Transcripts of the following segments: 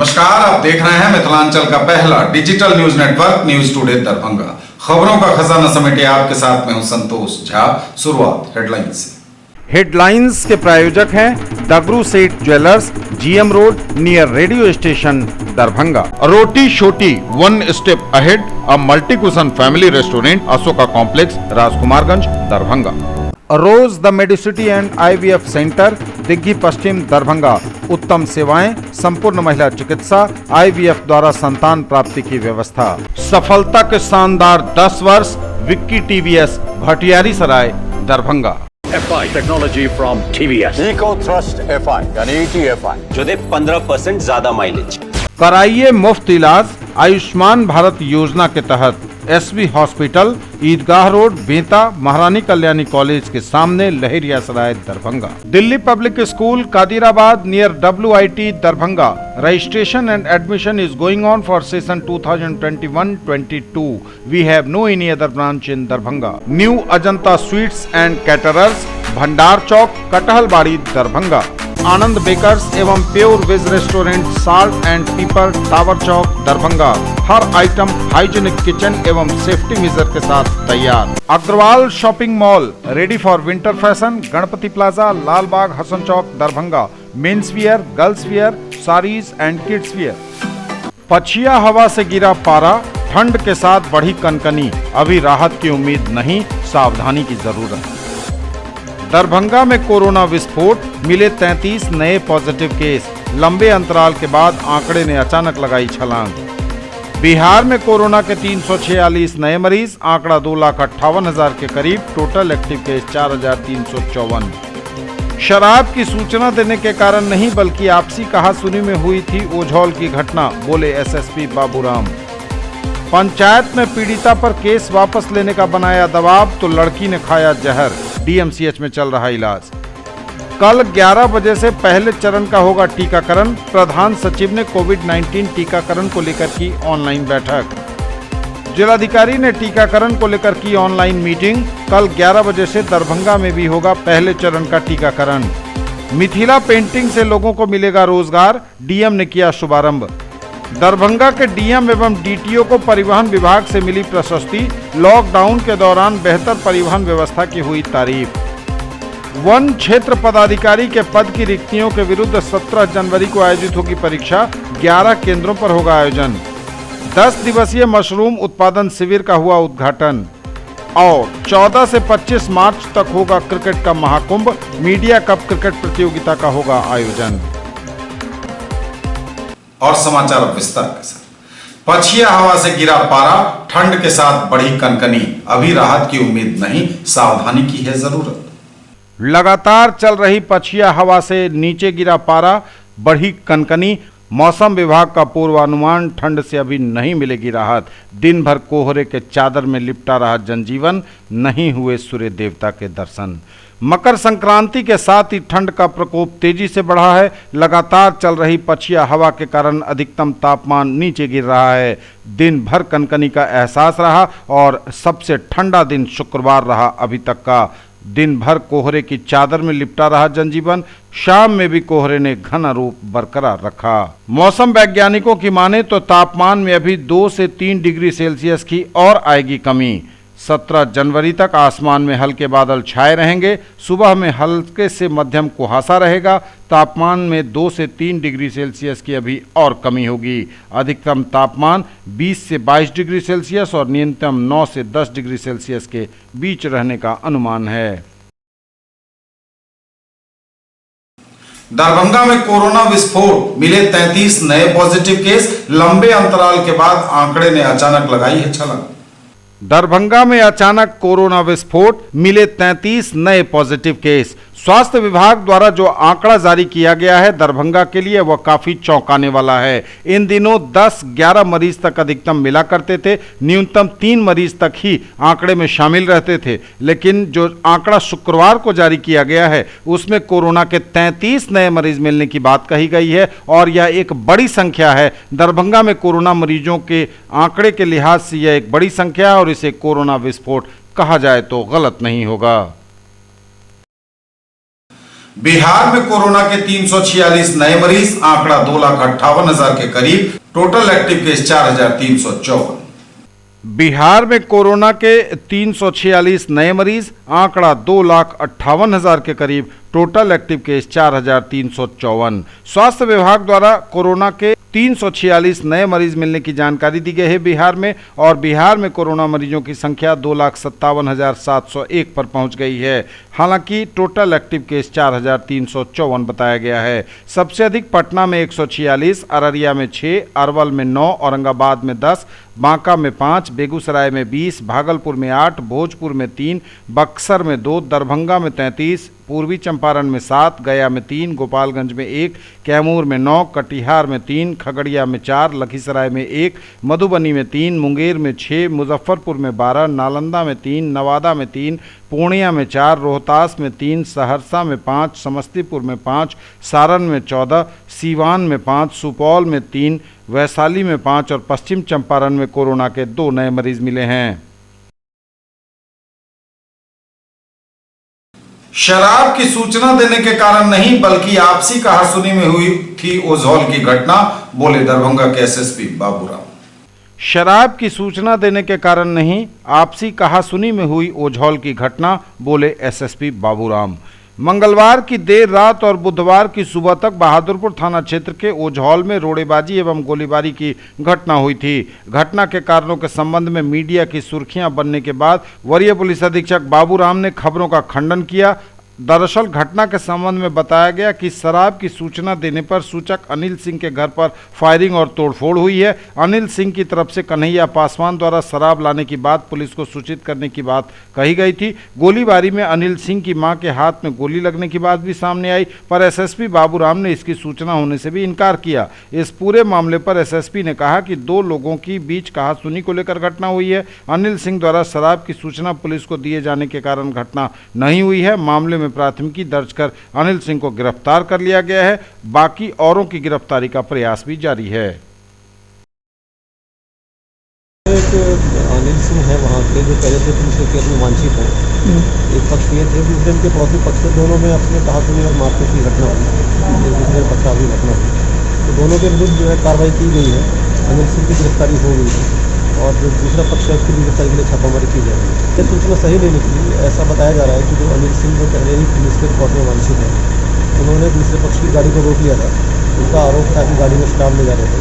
नमस्कार, आप देख रहे हैं मिथिलांचल का पहला digital news network news today Darbhanga. खबरों का खजाना समेटे आपके साथ में हूं संतोष झा। शुरुआत हेडलाइंस से। हेडलाइंस के प्रायोजक हैं Dagru Seth Jewellers, GM Road near Radio Station Darbhanga. Roti Shoti one step ahead a multi cuisine family restaurant, Ashoka Complex, Rajkumarganj, Darbhanga. Rose the Medicity and IVF Centre, Digghi Paschim, Darbhanga. उत्तम सेवाएं, संपूर्ण महिला चिकित्सा, आईवीएफ द्वारा संतान प्राप्ति की व्यवस्था। सफलता के शानदार 10 वर्ष, Vicky TVS, Bhatiyari Sarai, Darbhanga. FI technology from TVS, eco thrust FI यानी ETFI जो दे 15% ज्यादा माइलेज। कराइए मुफ्त इलाज आयुष्मान भारत योजना के तहत। SV Hospital, Idgah Road, Beta, Maharani Kalyani College के सामने, Laheria Sarai, Darbhanga. Delhi Public School, Kadirabad near WIT, Darbhanga. Registration and admission is going on for session 2021-22. We have no any other branch in Darbhanga. New Ajanta Sweets and Caterers, Bhandar Chowk, Kathalbari, Darbhanga. Anand Bakers एवं pure veg restaurant, Salt and Pepper, Tower Chowk, Darbhanga. हर item hygienic kitchen एवं safety measure के साथ तैयार। Agrawal shopping mall, ready for winter fashion, Ganpati plaza, Lal Bagh, Hasan Chowk, Darbhanga. Men's wear, girls wear, saris and kids wear. पछिया हवा से गिरा पारा, ठंड के साथ बढ़ी कनकनी, अभी राहत की उम्मीद नहीं, सावधानी की जरूरत। दरभंगा में कोरोना विस्फोट, मिले 33 नए पॉजिटिव केस। लंबे अंतराल के बाद आंकड़े ने अचानक लगाई छलांग। बिहार में कोरोना के 346 नए मरीज, आंकड़ा 2,58,000 के करीब। Total active case 4,354। शराब की सूचना देने के कारण नहीं बल्कि आपसी कहासुनी में हुई थी ओझौल की घटना, बोले SSP बाबूराम। पंचायत में पीड़िता पर केस वापस लेने का बनाया दबाव तो लड़की ने खाया जहर, DMCH में चल रहा इलाज। कल 11 बजे से पहले चरण का होगा टीकाकरण। प्रधान सचिव ने कोविड-19 टीकाकरण को लेकर की ऑनलाइन बैठक। जिलाधिकारी ने टीकाकरण को लेकर की ऑनलाइन मीटिंग। कल 11 बजे से दरभंगा में भी होगा पहले चरण का टीकाकरण। मिथिला पेंटिंग से लोगों को मिलेगा रोजगार, DM ने किया शुभारंभ। दरभंगा के DM एवं DTO को परिवहन विभाग से मिली प्रशस्ति। लॉकडाउन के दौरान बेहतर परिवहन व्यवस्था की हुई तारीफ। वन क्षेत्र पदाधिकारी के पद की रिक्तियों के विरुद्ध 17 जनवरी को आयोजित होगी परीक्षा। 11 केंद्रों पर होगा आयोजन। 10 दिवसीय मशरूम उत्पादन शिविर का हुआ उद्घाटन। और 14 से 25 मार्च तक होगा क्रिकेट का महाकुंभ। मीडिया कप क्रिकेट प्रतियोगिता का होगा आयोजन। और समाचार विस्तार के साथ। पछिया हवा से गिरा पारा, ठंड के साथ बढ़ी कनकनी, अभी राहत की उम्मीद नहीं, सावधानी की है जरूरत। लगातार चल रही पछिया हवा से नीचे गिरा पारा, बढ़ी कनकनी। मौसम विभाग का पूर्वानुमान, ठंड से अभी नहीं मिलेगी राहत। दिन भर कोहरे के चादर में लिपटा रहा जनजीवन, नहीं हुए सूर्य देवता के दर्शन। मकर संक्रांति के साथ ही ठंड का प्रकोप तेजी से बढ़ा है। लगातार चल रही पछिया हवा के कारण अधिकतम तापमान नीचे गिर रहा है। दिन भर कनकनी का एहसास रहा और सबसे ठंडा दिन शुक्रवार रहा अभी तक का। दिन भर कोहरे की चादर में लिपटा रहा जनजीवन। शाम में भी कोहरे ने घना रूप बरकरार रखा। मौसम वैज्ञानिकों की माने तो तापमान में अभी 2 से 3 डिग्री सेल्सियस की और आएगी कमी। 17 जनवरी तक आसमान में हल्के बादल छाए रहेंगे। सुबह में हल्के से मध्यम कुहासा रहेगा। तापमान में 2 से 3 डिग्री सेल्सियस की अभी और कमी होगी। अधिकतम तापमान 20 से 22 डिग्री सेल्सियस और न्यूनतम 9 से 10 डिग्री सेल्सियस के बीच रहने का अनुमान है। दरभंगा में कोरोना विस्फोट, मिले 33 नए पॉजिटिव केस। लंबे अंतराल के बाद आंकड़े ने अचानक लगाई है छलांग। दरभंगा में अचानक कोरोना विस्फोट, मिले 33 नए पॉजिटिव केस। स्वास्थ्य विभाग द्वारा जो आंकड़ा जारी किया गया है दरभंगा के लिए वह काफी चौंकाने वाला है। इन दिनों 10-11 मरीज तक अधिकतम मिला करते थे, न्यूनतम 3 मरीज तक ही आंकड़े में शामिल रहते थे। लेकिन जो आंकड़ा शुक्रवार को जारी किया गया है उसमें कोरोना के 33 नए मरीज मिलने की बात कही गई है और यह एक बड़ी संख्या है। दरभंगा में कोरोना मरीजों के आंकड़े के लिहाज से यह एक बड़ी संख्या है और इसे कोरोना विस्फोट कहा जाए तो गलत नहीं होगा। बिहार में कोरोना के 346 नए मरीज, आंकड़ा 2,58,000 के करीब, टोटल एक्टिव केस 4,354। बिहार में कोरोना के 346 नए मरीज, आंकड़ा 2,58,000 के करीब, टोटल एक्टिव केस 4,354। स्वास्थ्य विभाग द्वारा कोरोना के 346 नए मरीज मिलने की जानकारी दी गई है बिहार में, और बिहार में कोरोना मरीजों की संख्या 2,57,701 पर पहुंच गई है। हालांकि टोटल एक्टिव केस 4,354 बताया गया है। सबसे अधिक पटना में 146, अररिया में 6, अरवल में 9, औरंगाबाद में 10, बांका में 5, बेगूसराय में 20, भागलपुर में 8, भोजपुर में 3, बक्सर में 2, दरभंगा में 33, पूर्वी चंपारण में 7, गया में 3, गोपालगंज में 1, कैमूर में 9, कटिहार में 3, खगड़िया में 4, लखीसराय में 1, मधुबनी में 3, मुंगेर में 6, मुजफ्फरपुर में 12, नालंदा में 3, नवादा में 3, पूर्णिया में 4, रोहतास में 3, सहरसा में 5, समस्तीपुर में 5, सारण में 14, सीवान में 5, सुपौल में 3, वैशाली में 5 और पश्चिम चंपारण में कोरोना के 2 नए मरीज मिले हैं। शराब की सूचना देने के कारण नहीं बल्कि आपसी कहासुनी में हुई थी ओझौल की घटना, बोले दरभंगा के एसएसपी बाबूराम। शराब की सूचना देने के कारण नहीं, आपसी कहासुनी में हुई ओझौल की घटना, बोले एसएसपी बाबूराम। मंगलवार की देर रात और बुधवार की सुबह तक बहादुरपुर थाना क्षेत्र के ओझौल में रोड़ेबाजी एवं गोलीबारी की घटना हुई थी। घटना के कारणों के संबंध में मीडिया की सुर्खियां बनने के बाद वरीय पुलिस अधीक्षक बाबूराम ने खबरों का खंडन किया। दरअसल घटना के संबंध में बताया गया कि शराब की सूचना देने पर सूचक अनिल सिंह के घर पर फायरिंग और तोड़फोड़ हुई है। अनिल सिंह की तरफ से कन्हैया पासवान द्वारा शराब लाने की बात पुलिस को सूचित करने की बात कही गई थी। गोलीबारी में अनिल सिंह की मां के हाथ में गोली लगने की बात भी सामने आई, पर एसएसपी बाबूराम ने इसकी सूचना होने से भी इनकार किया। इस पूरे मामले पर एसएसपी ने कहा कि 2 लोगों की बीच कहासुनी को लेकर घटना हुई है। अनिल सिंह द्वारा शराब की सूचना पुलिस को दिए जाने के कारण घटना नहीं हुई है। मामले में प्राथमिकी दर्ज कर अनिल सिंह को गिरफ्तार कर लिया गया है। बाकी औरों की गिरफ्तारी का प्रयास भी जारी है। एक अनिल सिंह है वहाँ के, जो पहले से पुलिस के केस में वांछित है। एक पक्ष ये थे, दूसरे के पड़ोसी पक्ष से दोनों में अपने कहासुनी और मारपीट की घटना हुई, एक दूसरे पक्षा की घटना हुई। तो दोनों के विरुद्ध जो है कार्रवाई की गई है। अनिल सिंह की गिरफ्तारी हो गई है और जो दूसरा पक्ष है उसकी गिरफ्तारी के लिए छापामारी की जा रही है। ये सूचना सही नहीं निकली। ऐसा बताया जा रहा है कि जो अनिल सिंह जो पहले ही पुलिस के रिकॉर्ड में वांछित है, उन्होंने दूसरे पक्ष की गाड़ी को रोक लिया था। उनका आरोप था कि गाड़ी में शराब ले जा रहे थे।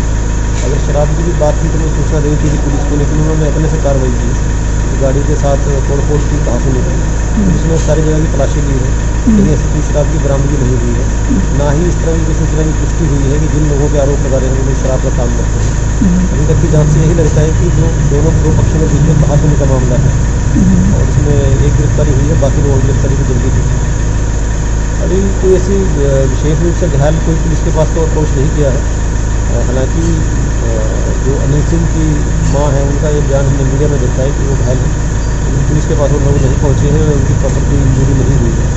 अगर शराब की भी बात की तो उन्हें सूचना दी थी पुलिस को, लेकिन उन्होंने अपने से कार्रवाई की। गाड़ी के साथ तोड़फोड़ की कहासुनी की, पुलिस ने सारी जगह की तलाशी ली है, लेकिन ऐसी कोई शराब की बरामदगी नहीं हुई है। ना ही इस तरह की सूचना की पुष्टि हुई है कि जिन लोगों के आरोप लगा रहे हैं वो शराब का काम करते हैं। अभी तक की जांच से यही लगता है कि जो दो पक्षों के बीच में कहासुनी का मामला है और इसमें एक गिरफ्तारी हुई है, बाकी लोगों की गिरफ्तारी की जल्दी हुई। अभी कोई ऐसी विशेष रूप से घायल कोई पुलिस के पास तो अप्रोच नहीं किया है। हालांकि जो अनिल सिंह की मां है उनका ये बयान हमने मीडिया में देखा है कि वो घायल है, लेकिन पुलिस के पास वो लोग नहीं पहुंचे हैं, उनकी प्रॉपर कोई इंजरी नहीं हुई है।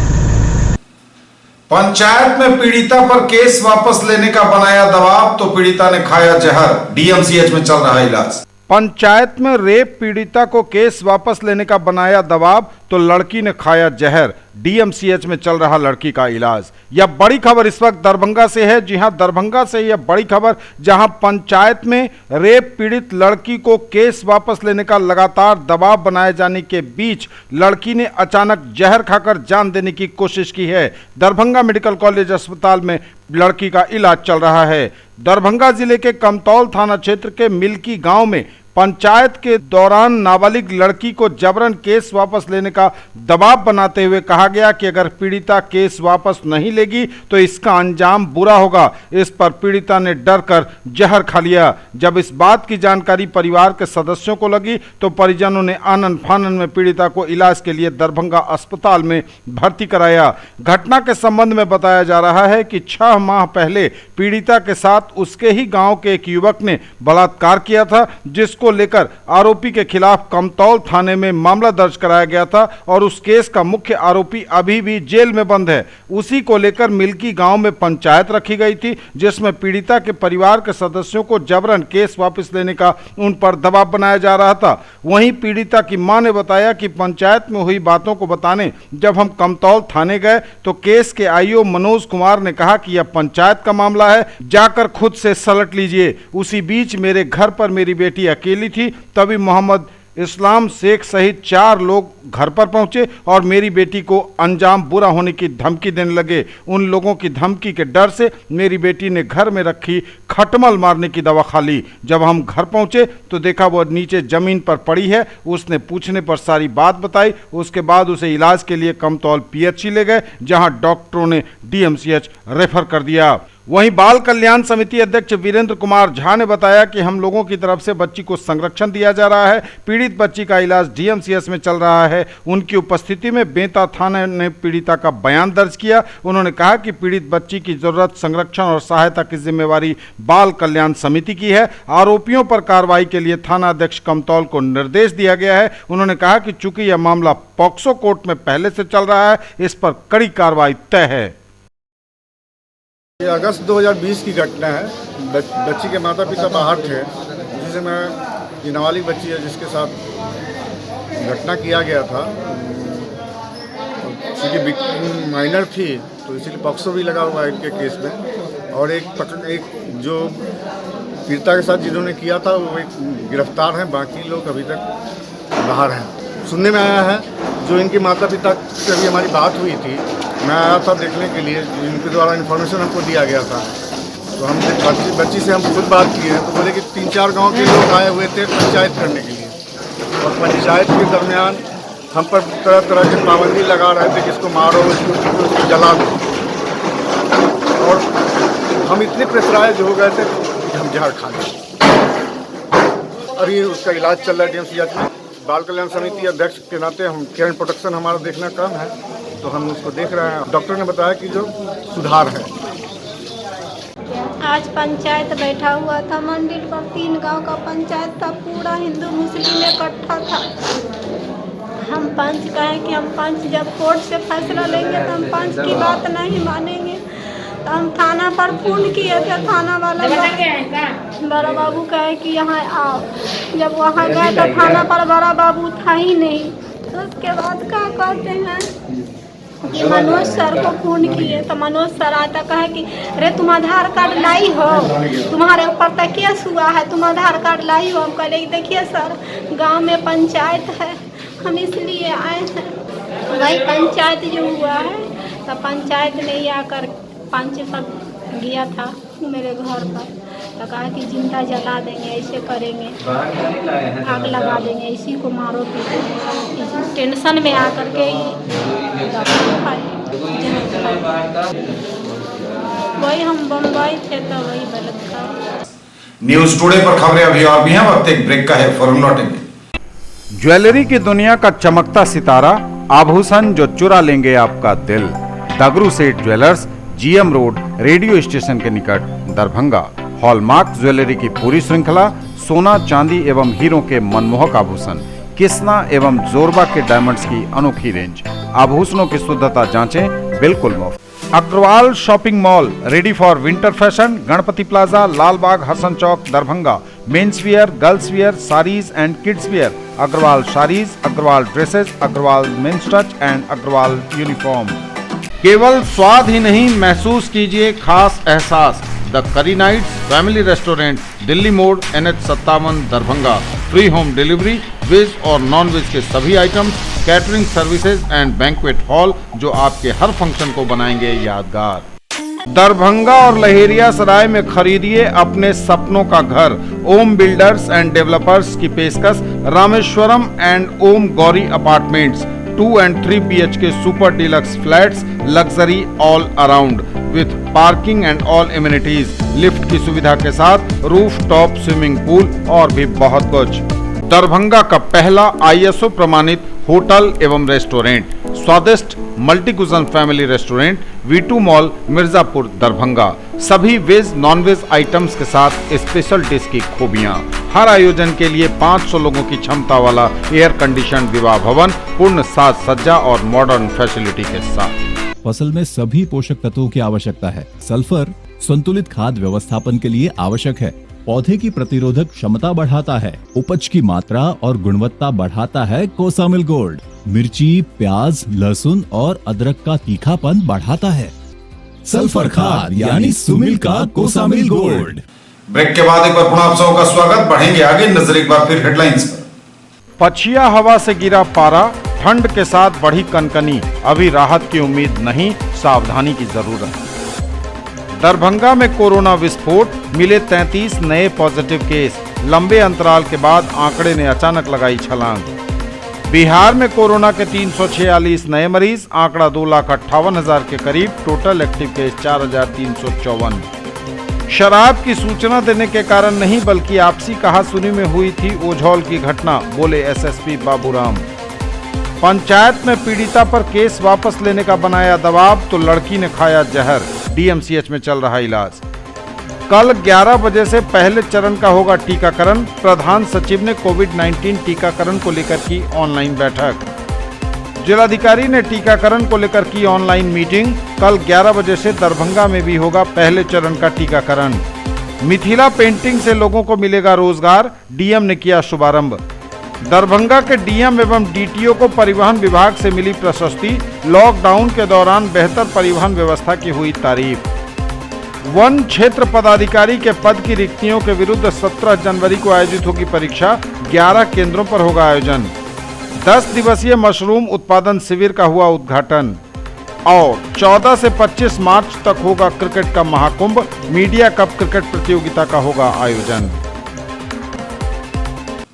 पंचायत में पीड़िता पर केस वापस लेने का बनाया दबाव तो पीड़िता ने खाया जहर, डीएमसीएच में चल रहा इलाज। पंचायत में रेप पीड़िता को केस वापस लेने का बनाया दबाव तो लड़की ने खाया जहर, डीएमसीएच में चल रहा लड़की का इलाज। यह बड़ी खबर इस वक्त दरभंगा से है। जी हां, दरभंगा से यह बड़ी खबर, जहां पंचायत में रेप पीड़ित लड़की को केस वापस लेने का लगातार दबाव बनाए जाने के बीच लड़की ने अचानक जहर खाकर जान देने की कोशिश की है। दरभंगा मेडिकल कॉलेज अस्पताल में लड़की का इलाज चल रहा है। दरभंगा जिले के कमतौल थाना क्षेत्र के मिल्की गांव में पंचायत के दौरान नाबालिग लड़की को जबरन केस वापस लेने का दबाव बनाते हुए कहा गया कि अगर पीड़िता केस वापस नहीं लेगी तो इसका अंजाम बुरा होगा। इस पर पीड़िता ने डर कर जहर खा लिया। जब इस बात की जानकारी परिवार के सदस्यों को लगी तो परिजनों ने आनन फानन में पीड़िता को इलाज के लिए दरभंगा अस्पताल में भर्ती कराया। घटना के संबंध में बताया जा रहा है कि 6 माह पहले पीड़िता के साथ उसके ही गाँव के एक युवक ने बलात्कार किया था, जिसको जिसको लेकर आरोपी के खिलाफ कमतौल थाने में मामला दर्ज कराया गया था और उस केस का मुख्य आरोपी अभी भी जेल में बंद है। उसी को लेकर मिल्की गांव में पंचायत रखी गई थी, जिसमें पीड़िता के परिवार के सदस्यों को जबरन केस वापस लेने का उन पर दबाव बनाया जा रहा था। वहीं पीड़िता की मां ने बताया कि पंचायत में हुई बातों को बताने जब हम कमतौल थाने गए तो केस के आईओ मनोज कुमार ने कहा कि यह पंचायत का मामला है, जाकर खुद से सलट लीजिए। उसी बीच मेरे घर पर मेरी बेटी अकेली थी, तभी मोहम्मद इस्लाम शेख सहित 4 लोग घर पर पहुंचे और मेरी बेटी को अंजाम बुरा होने की धमकी देने लगे। उन लोगों की धमकी के डर से मेरी बेटी ने घर में रखी खटमल मारने की दवा खा ली। जब हम घर पहुंचे तो देखा वो नीचे जमीन पर पड़ी है। उसने पूछने पर सारी बात बताई। उसके बाद उसे इलाज के लिए कमतौल पीएचसी ले गए, जहां डॉक्टरों ने डीएमसीएच रेफर कर दिया। वहीं बाल कल्याण समिति अध्यक्ष वीरेंद्र कुमार झा ने बताया कि हम लोगों की तरफ से बच्ची को संरक्षण दिया जा रहा है। पीड़ित बच्ची का इलाज डीएमसीएच में चल रहा है। उनकी उपस्थिति में बेंता थाना ने पीड़िता का बयान दर्ज किया। उन्होंने कहा कि पीड़ित बच्ची की जरूरत संरक्षण और सहायता की जिम्मेवारी बाल कल्याण समिति की है। आरोपियों पर कार्रवाई के लिए थाना अध्यक्ष कमतौल को निर्देश दिया गया है। उन्होंने कहा कि चूंकि यह मामला पॉक्सो कोर्ट में पहले से चल रहा है, इस पर कड़ी कार्रवाई तय है। ये अगस्त 2020 की घटना है। बच्ची के माता पिता बाहर थे, जिसे मैं ये नाबालिग बच्ची है जिसके साथ घटना किया गया था। क्योंकि माइनर थी तो इसीलिए पॉक्सो भी लगा हुआ है इनके केस में। और एक जो पीड़िता के साथ जिन्होंने किया था वो एक गिरफ्तार हैं, बाकी लोग अभी तक बाहर हैं। सुनने में आया है जो इनके माता पिता से भी हमारी बात हुई थी, मैं आया था देखने के लिए, इनके द्वारा इन्फॉर्मेशन हमको दिया गया था। तो हम बच्ची से हम खुद बात किए तो बोले कि 3-4 गांव के लोग आए हुए थे पंचायत करने के लिए, और पंचायत के दरमियान हम पर तरह तरह की पाबंदी लगा रहे थे कि इसको मारो, इसको जला दो। और हम इतने प्रेशराइज हो गए थे कि हम जहर खा गए। अभी उसका इलाज चल रहा है डीएमसीएच में। बाल कल्याण समिति अध्यक्ष के नाते हम केयर एंड प्रोटेक्शन हमारा देखना काम है, तो हम उसको देख रहे हैं। डॉक्टर ने बताया कि जो सुधार है। आज पंचायत बैठा हुआ था मंदिर पर, 3 गांव का पंचायत था, पूरा हिंदू मुस्लिम इकट्ठा था। हम पंच कहें कि हम पंच जब कोर्ट से फैसला लेंगे तो हम पंच की बात नहीं मानेंगे। तो हम थाना पर फोन किए थे, थाना वाला बड़ा बाबू कहे कि यहाँ आओ। जब वहाँ गए तो थाना पर बड़ा बाबू था ही नहीं। तो उसके बाद क्या कहते हैं कि मनोज सर को फोन किए तो मनोज सर आता कहे कि अरे तुम आधार कार्ड लाई हो, तुम्हारे ऊपर तक केस हुआ है, तुम आधार कार्ड लाई हो। हम कहले देखिए सर, गांव में पंचायत है, हम इसलिए आए हैं। वही पंचायत जो हुआ है तो पंचायत ने आकर पंच सब गया था मेरे घर पर, तो कहा कि जिंदा जला देंगे, ऐसे करेंगे, आग लगा देंगे, इसी को मारो पीटो। टेंशन में आकर के वही हम बम्बई थे तो वही बलात्कार। न्यूज टुडे पर खबरें अभी और भी हैं, वक्त एक ब्रेक का है, फौरन लौटेंगे। ज्वेलरी की दुनिया का चमकता सितारा, आभूषण जो चुरा लेंगे आपका दिल। दगरू Seth Jewellers, GM road, radio station के निकट, दरभंगा। हॉलमार्क ज्वेलरी की पूरी श्रृंखला, सोना चांदी एवं हीरों के मनमोहक आभूषण, किस्ना एवं जोरबा के डायमंड्स की अनोखी रेंज। आभूषणों की शुद्धता जांचें, बिल्कुल मुफ्त। Agrawal shopping mall, ready for winter fashion, Ganpati plaza, Lalbagh, Hasan Chowk, Darbhanga. Men's wear, girls wear, saris and kids wear, Agrawal saris, Agrawal dresses, Agrawal men's touch and Agrawal uniform. केवल स्वाद ही नहीं, महसूस कीजिए खास एहसास। द करी नाइट्स फैमिली रेस्टोरेंट, दिल्ली मोड़, NH57, Darbhanga. Free home delivery, veg और नॉन वेज के सभी items, catering services and banquet hall जो आपके हर फंक्शन को बनाएंगे यादगार। दरभंगा और लहेरियासराय में खरीदिए अपने सपनों का घर। ओम बिल्डर्स एंड डेवलपर्स की पेशकश, Rameshwaram and Om Gauri apartments, 2 and 3 BHK super deluxe flats, luxury all around with parking and all amenities, lift की सुविधा के साथ रूफ टॉप स्विमिंग पूल और भी बहुत कुछ। दरभंगा का पहला ISO प्रमाणित होटल एवं रेस्टोरेंट, स्वादिष्ट multi cuisine family restaurant, V2 mall, Mirzapur, Darbhanga. सभी वेज नॉन वेज आइटम्स के साथ स्पेशल डिश की खूबियां। हर आयोजन के लिए 500 लोगों की क्षमता वाला एयर कंडीशन विवाह भवन पूर्ण साज सज्जा और मॉडर्न फैसिलिटी के साथ। फसल में सभी पोषक तत्वों की आवश्यकता है। सल्फर संतुलित खाद व्यवस्थापन के लिए आवश्यक है। पौधे की प्रतिरोधक क्षमता बढ़ाता है। उपज की मात्रा और गुणवत्ता बढ़ाता है कोसामिल गोल्ड। मिर्ची, प्याज, लहसुन और अदरक का तीखापन बढ़ाता है। सल्फर खाद यानी सुमिल का कोसामिल गोल्ड। ब्रेक के बाद एक बार पुनः आप सबों का स्वागत। बढ़ेंगे आगे, नजर एक बार फिर हेडलाइंस पर। पछिया हवा से गिरा पारा, ठंड के साथ बढ़ी कनकनी, अभी राहत की उम्मीद नहीं, सावधानी की जरूरत। दरभंगा में कोरोना विस्फोट, मिले 33 नए पॉजिटिव केस, लंबे अंतराल के बाद आंकड़े ने अचानक लगाई छलांग। बिहार में कोरोना के 346 नए मरीज, आंकड़ा 2,58,000 के करीब, टोटल एक्टिव केस 4,354। शराब की सूचना देने के कारण नहीं बल्कि आपसी कहासुनी में हुई थी ओझौल की घटना, बोले एसएसपी बाबूराम। पंचायत में पीड़िता पर केस वापस लेने का बनाया दबाव तो लड़की ने खाया जहर, डीएमसीएच में चल रहा इलाज। कल 11 बजे से पहले चरण का होगा टीकाकरण, प्रधान सचिव ने कोविड-19 टीकाकरण को लेकर की ऑनलाइन बैठक। जिलाधिकारी ने टीकाकरण को लेकर की ऑनलाइन मीटिंग, कल 11 बजे से दरभंगा में भी होगा पहले चरण का टीकाकरण। मिथिला पेंटिंग से लोगों को मिलेगा रोजगार, डीएम ने किया शुभारंभ। दरभंगा के डीएम एवं डीटीओ को परिवहन विभाग से मिली प्रशस्ति, लॉकडाउन के दौरान बेहतर परिवहन व्यवस्था की हुई तारीफ। वन क्षेत्र पदाधिकारी के पद की रिक्तियों के विरुद्ध 17 जनवरी को आयोजित होगी परीक्षा, 11 केंद्रों पर होगा आयोजन। 10 दिवसीय मशरूम उत्पादन शिविर का हुआ उद्घाटन। और 14 से 25 मार्च तक होगा क्रिकेट का महाकुंभ, मीडिया कप क्रिकेट प्रतियोगिता का होगा आयोजन।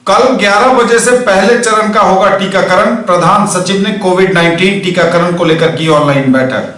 कल 11 बजे से पहले चरण का होगा टीकाकरण, प्रधान सचिव ने कोविड-19 टीकाकरण को लेकर की ऑनलाइन बैठक।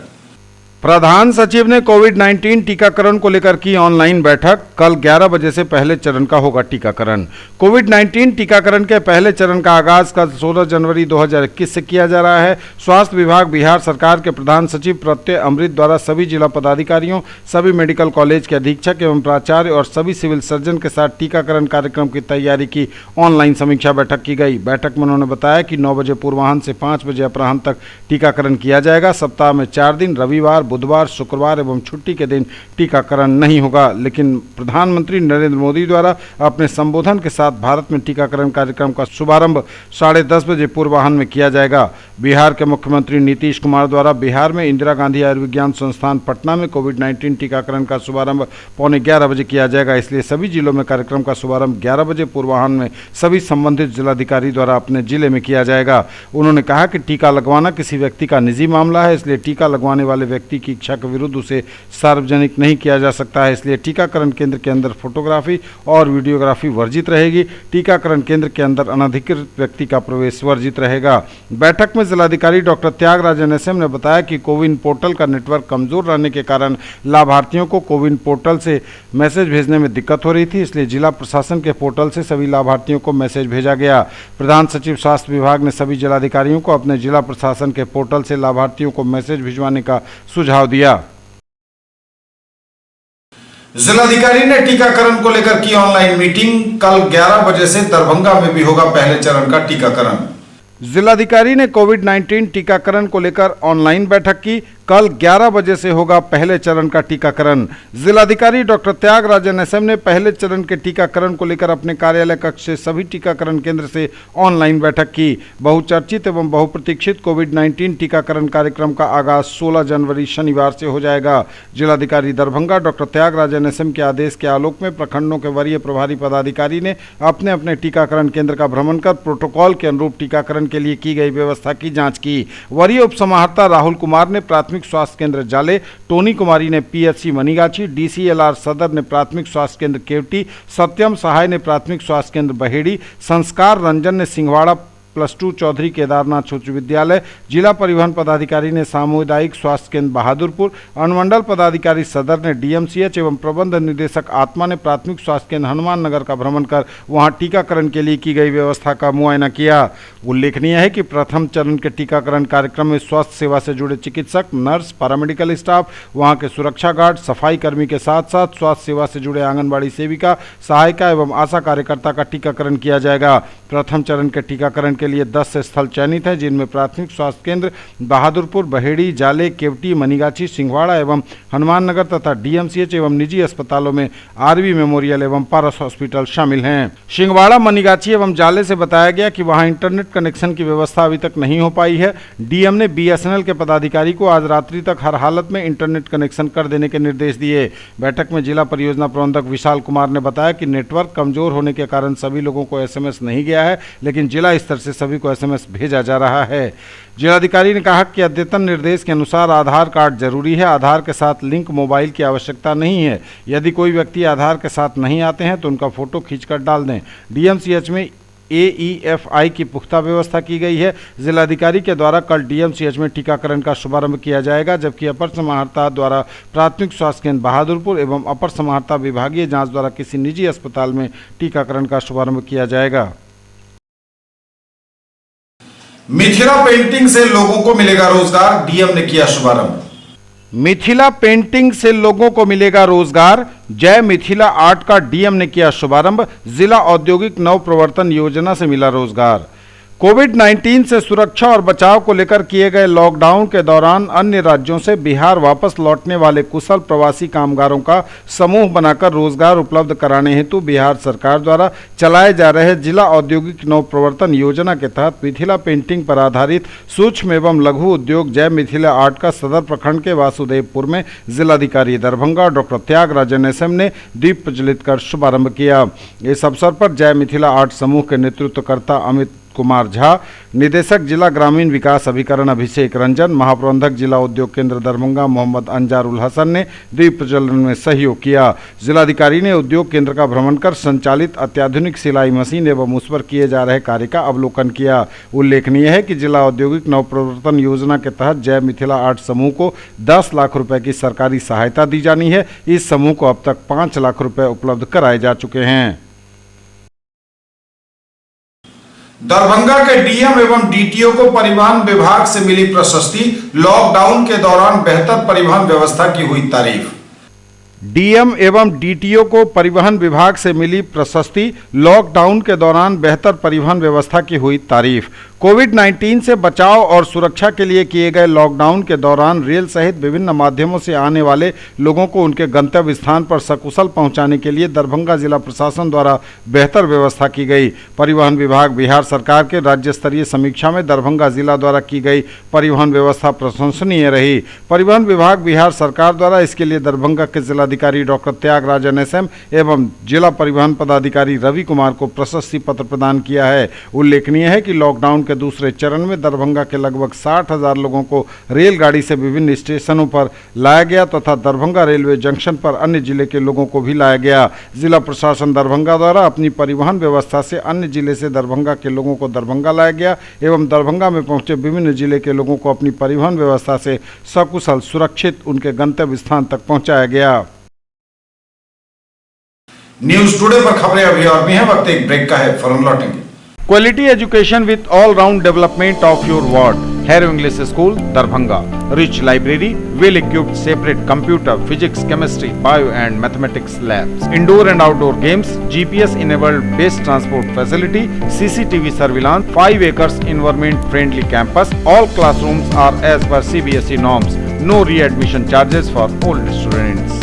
प्रधान सचिव ने कोविड-19 टीकाकरण को लेकर की ऑनलाइन बैठक, कल 11 बजे से पहले चरण का होगा टीकाकरण। कोविड-19 टीकाकरण के पहले चरण का आगाज कल 16 जनवरी 2021 से किया जा रहा है। स्वास्थ्य विभाग बिहार सरकार के प्रधान सचिव प्रत्यय अमृत द्वारा सभी जिला पदाधिकारियों, सभी मेडिकल कॉलेज के अधीक्षक एवं प्राचार्य और सभी सिविल सर्जन के साथ टीकाकरण कार्यक्रम की तैयारी की ऑनलाइन समीक्षा बैठक की गई। बैठक में उन्होंने बताया कि 9 बजे पूर्वाह्न से 5 बजे अपराह्न तक टीकाकरण किया जाएगा। सप्ताह में 4 दिन, रविवार, बुधवार, शुक्रवार एवं छुट्टी के दिन टीकाकरण नहीं होगा, लेकिन प्रधानमंत्री नरेंद्र मोदी द्वारा अपने संबोधन के साथ भारत में टीकाकरण कार्यक्रम का शुभारंभ 10:30 बजे पूर्वाह्न में किया जाएगा। बिहार के मुख्यमंत्री नीतीश कुमार द्वारा बिहार में इंदिरा गांधी आयुर्विज्ञान संस्थान पटना में कोविड-19 टीकाकरण का शुभारंभ 11:15 बजे किया जाएगा, इसलिए सभी जिलों में कार्यक्रम का शुभारंभ 11 बजे पूर्वाह्न में सभी संबंधित जिलाधिकारी द्वारा अपने जिले में किया जाएगा। उन्होंने कहा कि टीका लगवाना किसी व्यक्ति का निजी मामला है, इसलिए टीका लगवाने वाले व्यक्ति की इच्छा के विरुद्ध उसे सार्वजनिक नहीं किया जा सकता है, इसलिए टीकाकरण केंद्र के अंदर फोटोग्राफी और वीडियोग्राफी वर्जित रहेगी। टीकाकरण केंद्र के अंदर अनधिकृत व्यक्ति का प्रवेश वर्जित रहेगा। बैठक में जिलाधिकारी डॉक्टर त्यागराजन एसएम ने बताया कि कोविन पोर्टल का नेटवर्क कमजोर रहने के कारण लाभार्थियों को कोविन पोर्टल से मैसेज भेजने में दिक्कत हो रही थी, इसलिए जिला प्रशासन के पोर्टल से सभी लाभार्थियों को मैसेज भेजा गया। प्रधान सचिव स्वास्थ्य विभाग ने सभी जिलाधिकारियों को अपने जिला प्रशासन के पोर्टल से लाभार्थियों को मैसेज भिजवाने का सुझाव दिया। जिलाधिकारी ने टीकाकरण को लेकर की ऑनलाइन मीटिंग, कल 11 बजे से दरभंगा में भी होगा पहले चरण का टीकाकरण। जिलाधिकारी ने कोविड-19 टीकाकरण को लेकर ऑनलाइन बैठक की, कल 11 बजे से होगा पहले चरण का टीकाकरण। जिलाधिकारी डॉक्टर त्यागराजन एसएम ने पहले चरण के टीकाकरण को लेकर अपने कार्यालय कक्ष से सभी टीकाकरण केंद्र से ऑनलाइन बैठक की। बहुचर्चित एवं बहुप्रतीक्षित कोविड-19 टीकाकरण कार्यक्रम का आगाज 16 जनवरी शनिवार से हो जाएगा। जिलाधिकारी दरभंगा डॉक्टर त्यागराजन एसएम के आदेश के आलोक में प्रखंडों के वरीय प्रभारी पदाधिकारी ने अपने अपने टीकाकरण केंद्र का भ्रमण कर प्रोटोकॉल के अनुरूप टीकाकरण के लिए की गई व्यवस्था की जांच की। वरीय उप समाहर्ता राहुल कुमार ने प्राथमिक स्वास्थ्य केंद्र जाले, टोनी कुमारी ने पीएचसी मनीगाछी, डीसीएलआर सदर ने प्राथमिक स्वास्थ्य केंद्र केवटी, सत्यम सहाय ने प्राथमिक स्वास्थ्य केंद्र बहेड़ी, संस्कार रंजन ने सिंहवाड़ा +2 चौधरी केदारनाथ उच्च विद्यालय, जिला परिवहन पदाधिकारी ने सामुदायिक स्वास्थ्य केंद्र बहादुरपुर, अनुमंडल पदाधिकारी सदर ने डीएमसीएच एवं प्रबंध निदेशक आत्मा ने प्राथमिक स्वास्थ्य केंद्र हनुमान नगर का भ्रमण कर वहां टीकाकरण के लिए की गई व्यवस्था का मुआयना किया। उल्लेखनीय है कि प्रथम चरण के टीकाकरण कार्यक्रम में स्वास्थ्य सेवा से जुड़े चिकित्सक, नर्स, पैरामेडिकल स्टाफ, वहां के सुरक्षा गार्ड, सफाई कर्मी के साथ साथ स्वास्थ्य सेवा से जुड़े आंगनबाड़ी सेविका, सहायिका एवं आशा कार्यकर्ता का टीकाकरण किया जाएगा। प्रथम चरण के टीकाकरण के लिए 10 स्थल चयनित हैं, जिनमें प्राथमिक स्वास्थ्य केंद्र बहादुरपुर, बहेड़ी, जाले, केवटी, मनीगाछी, सिंहवाड़ा एवं हनुमान नगर तथा डीएमसीएच एवं निजी अस्पतालों में आरवी मेमोरियल एवं पारस हॉस्पिटल शामिल हैं। सिंहवाड़ा, मनीगाछी एवं जाले से बताया गया कि वहां इंटरनेट कनेक्शन की व्यवस्था अभी तक नहीं हो पाई है। डीएम ने बीएसएनएल के पदाधिकारी को आज रात्रि तक हर हालत में इंटरनेट कनेक्शन कर देने के निर्देश दिए। बैठक में जिला परियोजना प्रबंधक विशाल कुमार ने बताया कि नेटवर्क कमजोर होने के कारण सभी लोगों को एसएमएस नहीं गया है, लेकिन जिला स्तर से सभी को एसएमएस भेजा जा रहा है। जिलाधिकारी ने कहा कि अद्यतन निर्देश के अनुसार आधार कार्ड जरूरी है। आधार के साथ लिंक मोबाइल की आवश्यकता नहीं है। यदि कोई व्यक्ति आधार के साथ नहीं आते हैं तो उनका फोटो खींचकर डाल दें। डीएमसीएच में AEFI की पुख्ता व्यवस्था की गई है। जिलाधिकारी के द्वारा कल डीएमसीएच में टीकाकरण का शुभारंभ किया जाएगा, जबकि अपर समाहर्ता द्वारा प्राथमिक स्वास्थ्य केंद्र बहादुरपुर एवं अपर समाहर्ता विभागीय जांच द्वारा किसी निजी अस्पताल में टीकाकरण का शुभारंभ किया जाएगा। मिथिला पेंटिंग से लोगों को मिलेगा रोजगार, डीएम ने किया शुभारंभ। मिथिला पेंटिंग से लोगों को मिलेगा रोजगार, जय मिथिला आर्ट का डीएम ने किया शुभारंभ। जिला औद्योगिक नवप्रवर्तन योजना से मिला रोजगार। कोविड-19 से सुरक्षा और बचाव को लेकर किए गए लॉकडाउन के दौरान अन्य राज्यों से बिहार वापस लौटने वाले कुशल प्रवासी कामगारों का समूह बनाकर रोजगार उपलब्ध कराने हेतु बिहार सरकार द्वारा चलाए जा रहे जिला औद्योगिक नवप्रवर्तन योजना के तहत मिथिला पेंटिंग पर आधारित सूक्ष्म एवं लघु उद्योग जय मिथिला आर्ट का सदर प्रखंड के वासुदेवपुर में जिलाधिकारी दरभंगा डॉक्टर त्यागराजन एसएम ने दीप प्रज्वलित कर शुभारंभ किया। इस अवसर पर जय मिथिला आर्ट समूह के नेतृत्वकर्ता अमित कुमार झा, निदेशक जिला ग्रामीण विकास अभिकरण अभिषेक रंजन, महाप्रबंधक जिला उद्योग केंद्र दरभंगा मोहम्मद अंजारुल हसन ने दीप प्रज्वलन में सहयोग किया। जिलाधिकारी ने उद्योग केंद्र का भ्रमण कर संचालित अत्याधुनिक सिलाई मशीन एवं उस पर किए जा रहे कार्य का अवलोकन किया। उल्लेखनीय है कि जिला औद्योगिक नवप्रवर्तन योजना के तहत जय मिथिला आर्ट समूह को 10 लाख रुपए की सरकारी सहायता दी जानी है। इस समूह को अब तक 5 लाख रुपए उपलब्ध कराए जा चुके हैं। दरभंगा के डीएम एवं डीटीओ को परिवहन विभाग से मिली प्रशस्ति, लॉकडाउन के दौरान बेहतर परिवहन व्यवस्था की हुई तारीफ। डीएम एवं डीटीओ को परिवहन विभाग से मिली प्रशस्ति, लॉकडाउन के दौरान बेहतर परिवहन व्यवस्था की हुई तारीफ। कोविड-19 से बचाव और सुरक्षा के लिए किए गए लॉकडाउन के दौरान रेल सहित विभिन्न माध्यमों से आने वाले लोगों को उनके गंतव्य स्थान पर सकुशल पहुंचाने के लिए दरभंगा जिला प्रशासन द्वारा बेहतर व्यवस्था की गई। परिवहन विभाग बिहार सरकार के राज्य स्तरीय समीक्षा में दरभंगा जिला द्वारा की गई परिवहन व्यवस्था प्रशंसनीय रही। परिवहन विभाग बिहार सरकार द्वारा इसके लिए दरभंगा के जिलाधिकारी डॉक्टर त्यागराजन एसएम एवं जिला परिवहन पदाधिकारी रवि कुमार को प्रशस्ति पत्र प्रदान किया है। उल्लेखनीय है कि लॉकडाउन के दूसरे चरण में दरभंगा के लगभग 60,000 लोगों को रेलगाड़ी से विभिन्न स्टेशनों पर लाया गया तथा दरभंगा रेलवे जंक्शन पर अन्य जिले के लोगों को भी लाया गया। जिला प्रशासन दरभंगा द्वारा अपनी परिवहन व्यवस्था से अन्य जिले से दरभंगा के लोगों को दरभंगा लाया गया एवं दरभंगा में पहुंचे विभिन्न जिले के लोगों को अपनी परिवहन व्यवस्था से सकुशल सुरक्षित उनके गंतव्य स्थान तक पहुंचाया गया। न्यूज टुडे पर खबरें अभी और भी हैं, वक्त एक ब्रेक का है, फौरन लौटेंगे। Quality education with all-round development of your ward. Harrow English School, Darbhanga. Rich library, well-equipped separate computer, physics, chemistry, bio and mathematics labs. Indoor and outdoor games, GPS-enabled base transport facility, CCTV surveillance, 5 acres environment-friendly campus. All classrooms are as per CBSE norms. No re-admission charges for old students.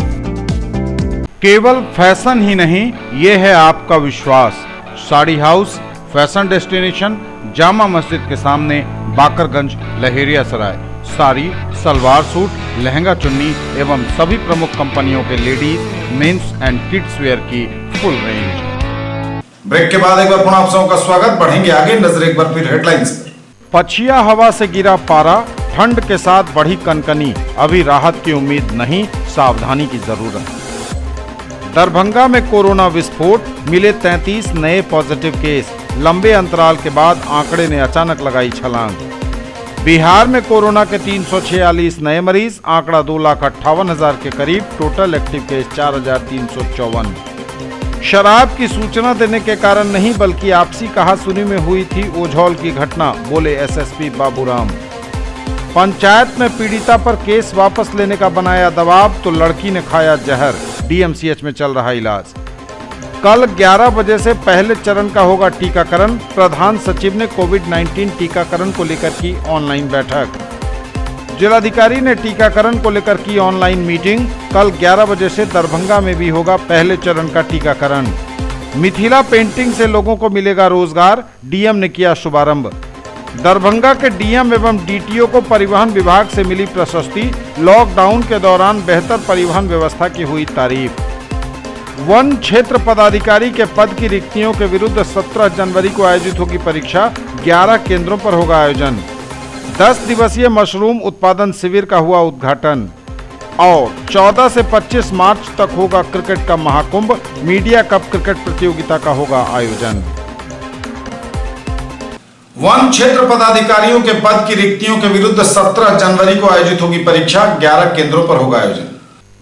केवल fashion ही नहीं, ये है आपका विश्वास। Sari house fashion destination, Jama Masjid के सामने, Bakarganj, Laheriasarai. Sari, salwar suit, lehenga chunni एवं सभी प्रमुख कंपनियों के ladies, men's and kids wear की फुल रेंज। ब्रेक के बाद एक बार पुनः आप सबका स्वागत। बढ़ेंगे आगे, नजर एक बार फिर हेडलाइंस पर। पछिया हवा से गिरा पारा, ठंड के साथ बढ़ी कनकनी, अभी राहत की उम्मीद नहीं, सावधानी की जरूरत। दरभंगा में कोरोना विस्फोट, मिले 33 नए पॉजिटिव केस, लंबे अंतराल के बाद आंकड़े ने अचानक लगाई छलांग। बिहार में कोरोना के 346 नए मरीज, आंकड़ा 2,58,000 के करीब, टोटल एक्टिव केस 4,354। शराब की सूचना देने के कारण नहीं बल्कि आपसी कहासुनी में हुई थी ओझौल की घटना, बोले एसएसपी बाबूराम। पंचायत में पीड़िता पर केस वापस लेने का बनाया दबाव तो लड़की ने खाया जहर, डीएमसीएच में चल रहा इलाज। कल 11 बजे से पहले चरण का होगा टीकाकरण, प्रधान सचिव ने कोविड-19 टीकाकरण को लेकर की ऑनलाइन बैठक। जिलाधिकारी ने टीकाकरण को लेकर की ऑनलाइन मीटिंग, कल 11 बजे से दरभंगा में भी होगा पहले चरण का टीकाकरण। मिथिला पेंटिंग से लोगों को मिलेगा रोजगार, डीएम ने किया शुभारंभ। दरभंगा के डीएम एवं डीटीओ को परिवहन विभाग से मिली प्रशस्ति, लॉकडाउन के दौरान बेहतर परिवहन व्यवस्था की हुई तारीफ। वन क्षेत्र पदाधिकारी के पद की रिक्तियों के विरुद्ध 17 जनवरी को आयोजित होगी परीक्षा, 11 केंद्रों पर होगा आयोजन। 10 दिवसीय मशरूम उत्पादन शिविर का हुआ उद्घाटन। और 14 से 25 मार्च तक होगा क्रिकेट का महाकुंभ, मीडिया कप क्रिकेट प्रतियोगिता का होगा आयोजन। वन क्षेत्र पदाधिकारियों के पद की रिक्तियों के विरुद्ध 17 जनवरी को आयोजित होगी परीक्षा, 11 केंद्रों पर होगा आयोजन।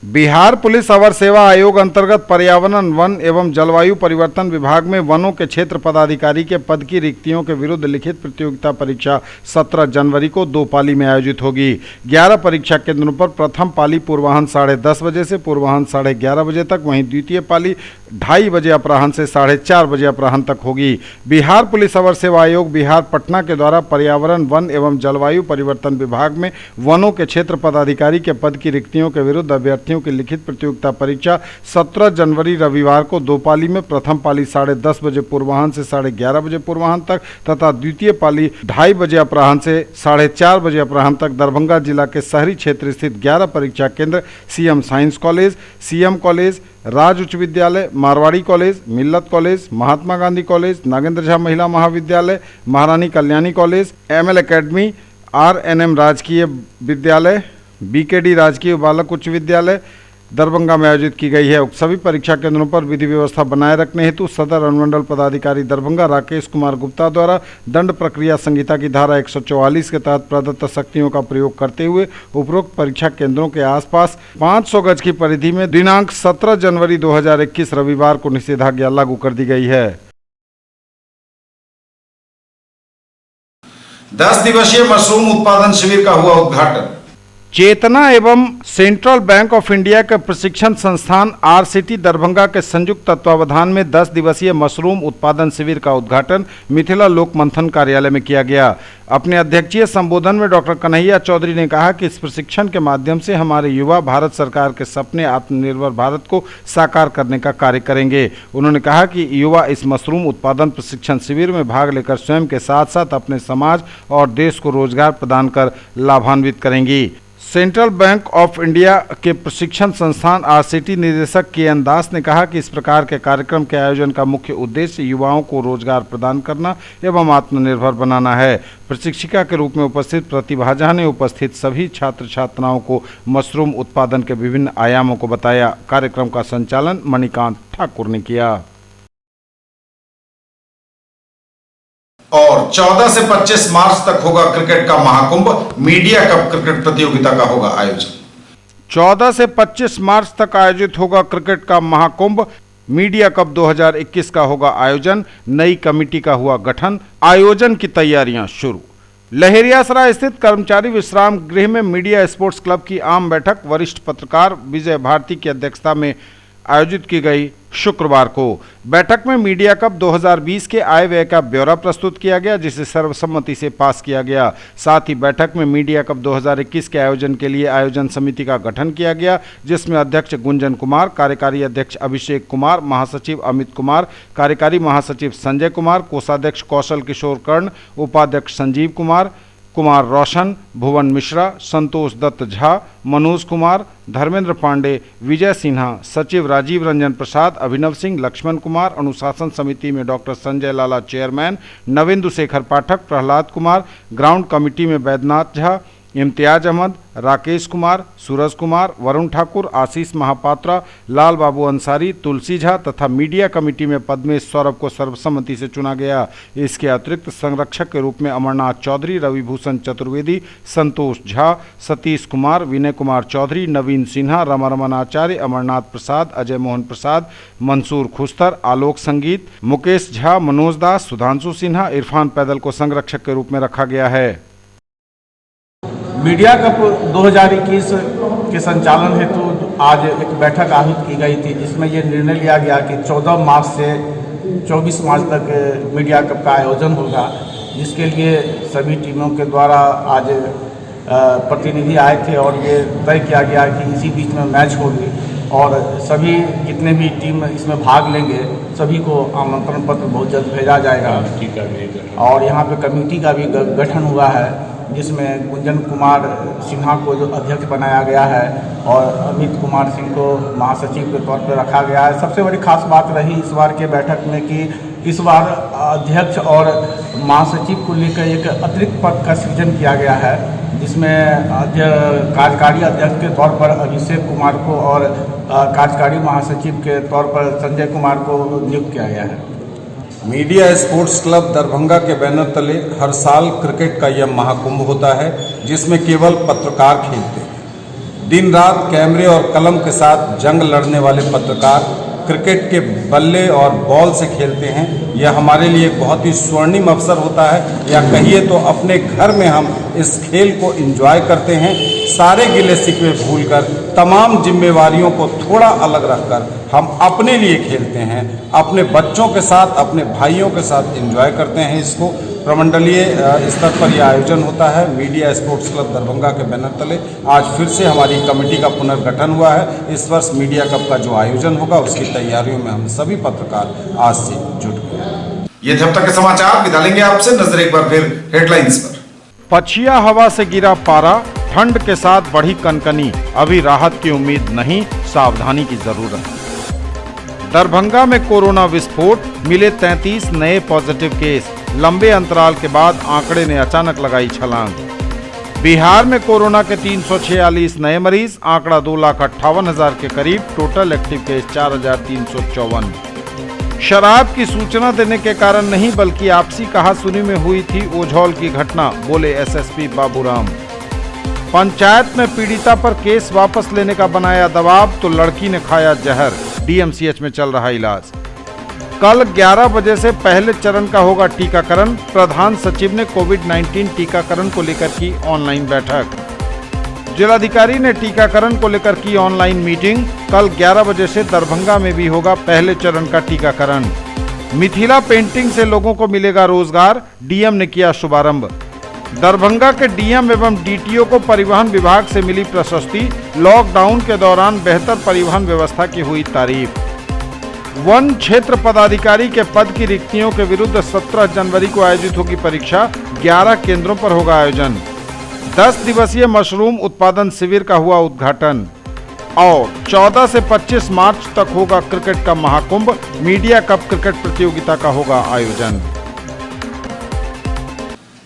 बिहार पुलिस अवर सेवा आयोग अंतर्गत पर्यावरण, वन एवं जलवायु परिवर्तन विभाग में वनों के क्षेत्र पदाधिकारी के पद की रिक्तियों के विरुद्ध लिखित प्रतियोगिता परीक्षा 17 जनवरी को 2 पाली में आयोजित होगी। 11 परीक्षा केंद्रों पर प्रथम पाली पूर्वाह्न 10:30 बजे से पूर्वाह्न 11:30 बजे तक, वहीं द्वितीय पाली 2:30 बजे अपराह्न से 4:30 बजे अपराह्न तक होगी। बिहार पुलिस अवर सेवा आयोग बिहार पटना के द्वारा पर्यावरण, वन एवं जलवायु परिवर्तन विभाग में वनों के क्षेत्र पदाधिकारी के पद की रिक्तियों के विरुद्ध अभ्यर्थियों की लिखित प्रतियोगिता परीक्षा 17 जनवरी रविवार को 2 पाली में, प्रथम पाली 10:30 बजे पूर्वाह्न से 11:30 बजे पूर्वाह्न तक तथा द्वितीय पाली 2:30 बजे अपराह्न से 4:30 बजे अपराह्न तक दरभंगा जिला के शहरी क्षेत्र स्थित 11 परीक्षा केंद्र CM Science College, CM College, Raj Uchch Vidyalaya, Marwari College, Millat College, Mahatma Gandhi College, Nagendra Jha Mahila Mahavidyalaya, Maharani Kalyani College, ML Academy, RNM Rajkiya Vidyalaya, BKD राजकीय बालक उच्च विद्यालय दरभंगा में आयोजित की गई है। सभी परीक्षा केंद्रों पर विधि व्यवस्था बनाए रखने हेतु सदर अनुमंडल पदाधिकारी दरभंगा राकेश कुमार गुप्ता द्वारा दंड प्रक्रिया संहिता की धारा 144 के तहत प्रदत्त शक्तियों का प्रयोग करते हुए उपरोक्त परीक्षा केंद्रों के आसपास 500 गज की परिधि में दिनांक 17 जनवरी 2021 रविवार को निषेधाज्ञा लागू कर दी गई है। 10 दिवसीय मशरूम उत्पादन शिविर का हुआ उद्घाटन। चेतना एवं सेंट्रल बैंक ऑफ इंडिया के प्रशिक्षण संस्थान आरसीटी दरभंगा के संयुक्त तत्वावधान में 10 दिवसीय मशरूम उत्पादन शिविर का उद्घाटन मिथिला लोक मंथन कार्यालय में किया गया। अपने अध्यक्षीय संबोधन में डॉक्टर कन्हैया चौधरी ने कहा कि इस प्रशिक्षण के माध्यम से हमारे युवा भारत सरकार के सपने आत्मनिर्भर भारत को साकार करने का कार्य करेंगे। उन्होंने कहा कि युवा इस मशरूम उत्पादन प्रशिक्षण शिविर में भाग लेकर स्वयं के साथ साथ अपने समाज और देश को रोजगार प्रदान कर लाभान्वित करेंगी। सेंट्रल बैंक ऑफ इंडिया के प्रशिक्षण संस्थान आरसीटी निदेशक के.एन. दास ने कहा कि इस प्रकार के कार्यक्रम के आयोजन का मुख्य उद्देश्य युवाओं को रोजगार प्रदान करना एवं आत्मनिर्भर बनाना है। प्रशिक्षिका के रूप में उपस्थित प्रतिभाजा ने उपस्थित सभी छात्र छात्राओं को मशरूम उत्पादन के विभिन्न आयामों को बताया। कार्यक्रम का संचालन मणिकांत ठाकुर ने किया। और 14 से 25 मार्च तक होगा क्रिकेट का महाकुंभ, मीडिया कप क्रिकेट प्रतियोगिता का होगा आयोजन। 14 से 25 मार्च तक आयोजित होगा क्रिकेट का महाकुंभ, मीडिया कप 2021 का होगा आयोजन। नई कमेटी का हुआ गठन, आयोजन की तैयारियां शुरू। लहेरियासराय स्थित कर्मचारी विश्राम गृह में मीडिया स्पोर्ट्स क्लब की आम बैठक वरिष्ठ पत्रकार विजय भारती की अध्यक्षता में आयोजित की गई शुक्रवार को। बैठक में मीडिया कप 2020 के आय व्यय का ब्यौरा प्रस्तुत किया गया, जिसे सर्वसम्मति से पास किया गया। साथ ही बैठक में मीडिया कप 2021 के आयोजन के लिए आयोजन समिति का गठन किया गया, जिसमें अध्यक्ष गुंजन कुमार, कार्यकारी अध्यक्ष अभिषेक कुमार, महासचिव अमित कुमार, कार्यकारी महासचिव संजय कुमार, कोषाध्यक्ष कौशल किशोर कर्ण, उपाध्यक्ष संजीव कुमार, कुमार रोशन, भुवन मिश्रा, संतोष दत्त झा, मनोज कुमार, धर्मेंद्र पांडे, विजय सिन्हा, सचिव राजीव रंजन प्रसाद, अभिनव सिंह, लक्ष्मण कुमार, अनुशासन समिति में डॉक्टर संजय लाला चेयरमैन, नवेंदु शेखर पाठक, प्रहलाद कुमार, ग्राउंड कमेटी में बैद्यनाथ झा, इम्तियाज अहमद, राकेश कुमार, सूरज कुमार, वरुण ठाकुर, आशीष महापात्रा, लाल बाबू अंसारी, तुलसी झा तथा मीडिया कमेटी में पद्मेश सौरभ को सर्वसम्मति से चुना गया। इसके अतिरिक्त संरक्षक के रूप में अमरनाथ चौधरी, रविभूषण चतुर्वेदी, संतोष झा, सतीश कुमार, विनय कुमार चौधरी, नवीन सिन्हा, रमारमन आचार्य, अमरनाथ प्रसाद, अजय मोहन प्रसाद, मंसूर खुस्तर, आलोक संगीत, मुकेश झा, मनोज दास, सुधांशु सिन्हा, इरफान पैदल को संरक्षक के रूप में रखा गया है। मीडिया कप 2021 के संचालन हेतु आज एक बैठक आहूत की गई थी, जिसमें यह निर्णय लिया गया कि 14 मार्च से 24 मार्च तक मीडिया कप का आयोजन होगा, जिसके लिए सभी टीमों के द्वारा आज प्रतिनिधि आए थे और ये तय किया गया कि इसी बीच में मैच होगी और सभी जितने भी टीम इसमें भाग लेंगे सभी को आमंत्रण पत्र बहुत जल्द भेजा जाएगा। और यहाँ पे कमेटी का भी गठन हुआ है, जिसमें गुंजन कुमार सिन्हा को जो अध्यक्ष बनाया गया है और अमित कुमार सिंह को महासचिव के तौर पर रखा गया है। सबसे बड़ी खास बात रही इस बार के बैठक में कि इस बार अध्यक्ष और महासचिव को लेकर एक अतिरिक्त पद का सृजन किया गया है, जिसमें कार्यकारी अध्यक्ष के तौर पर अभिषेक कुमार को और कार्यकारी महासचिव के तौर पर संजय कुमार को नियुक्त किया गया है। मीडिया स्पोर्ट्स क्लब दरभंगा के बैनर तले हर साल क्रिकेट का यह महाकुंभ होता है, जिसमें केवल पत्रकार खेलते हैं। दिन रात कैमरे और कलम के साथ जंग लड़ने वाले पत्रकार क्रिकेट के बल्ले और बॉल से खेलते हैं। यह हमारे लिए एक बहुत ही स्वर्णिम अवसर होता है, या कहिए तो अपने घर में हम इस खेल को एंजॉय करते हैं। सारे गिले शिकवे भूलकर, तमाम जिम्मेवारियों को थोड़ा अलग रखकर हम अपने लिए खेलते हैं, अपने बच्चों के साथ, अपने भाइयों के साथ एंजॉय करते हैं। इसको प्रमंडलीय स्तर पर यह आयोजन होता है। मीडिया स्पोर्ट्स क्लब दरभंगा के बैनर तले आज फिर से हमारी कमेटी का पुनर्गठन हुआ है। इस वर्ष मीडिया कप का जो आयोजन होगा उसकी तैयारियों में हम सभी पत्रकार आज से जुट गए। ये थे अब तक के समाचार। विदा लेंगे आपसे, नजर एक बार फिर हेडलाइंस पर। पछिया हवा से गिरा पारा, ठंड के साथ बढ़ी कनकनी, अभी राहत की उम्मीद नहीं, सावधानी की जरूरत। दरभंगा में कोरोना विस्फोट, मिले 33 नए पॉजिटिव केस, लंबे अंतराल के बाद आंकड़े ने अचानक लगाई छलांग। बिहार में कोरोना के 346 नए मरीज, आंकड़ा 2,58,000 के करीब, टोटल एक्टिव केस 4,354। शराब की सूचना देने के कारण नहीं बल्कि आपसी कहासुनी में हुई थी ओझौल की घटना, बोले एसएसपी बाबूराम। पंचायत में पीड़िता पर केस वापस लेने का बनाया दबाव तो लड़की ने खाया जहर, डीएमसीएच में चल रहा इलाज। कल 11 बजे से पहले चरण का होगा टीकाकरण, प्रधान सचिव ने कोविड-19 टीकाकरण को लेकर की ऑनलाइन बैठक। जिलाधिकारी ने टीकाकरण को लेकर की ऑनलाइन मीटिंग, कल 11 बजे से दरभंगा में भी होगा पहले चरण का टीकाकरण। मिथिला पेंटिंग से लोगों को मिलेगा रोजगार, डीएम ने किया शुभारंभ। दरभंगा के डीएम एवं डीटीओ को परिवहन विभाग से मिली प्रशस्ति, लॉकडाउन के दौरान बेहतर परिवहन व्यवस्था की हुई तारीफ। वन क्षेत्र पदाधिकारी के पद की रिक्तियों के विरुद्ध 17 जनवरी को आयोजित होगी परीक्षा, 11 केंद्रों पर होगा आयोजन। 10 दिवसीय मशरूम उत्पादन शिविर का हुआ उद्घाटन। और 14 से 25 मार्च तक होगा क्रिकेट का महाकुंभ, मीडिया कप क्रिकेट प्रतियोगिता का होगा आयोजन।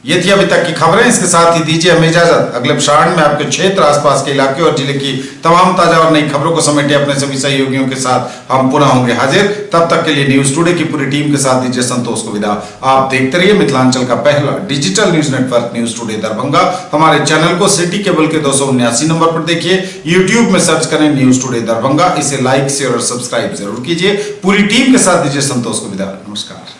ये थी अभी तक की खबरें। इसके साथ ही दीजिए हमें इजाजत। अगले प्रसारण में आपके क्षेत्र, आसपास के इलाके और जिले की तमाम ताजा और नई खबरों को समेटे अपने सभी सहयोगियों के साथ हम पुनः होंगे हाजिर। तब तक के लिए न्यूज टुडे की पूरी टीम के साथ दीजिए संतोष को विदा। आप देखते रहिए मिथिलांचल का पहला digital news network news today Darbhanga. हमारे चैनल को सिटी केबल के 279 नंबर पर देखिए, यूट्यूब में सर्च करें न्यूज टुडे दरभंगा। इसे लाइक, शेयर और सब्सक्राइब जरूर कीजिए। पूरी टीम के साथ दीजिए संतोष को विदा। नमस्कार।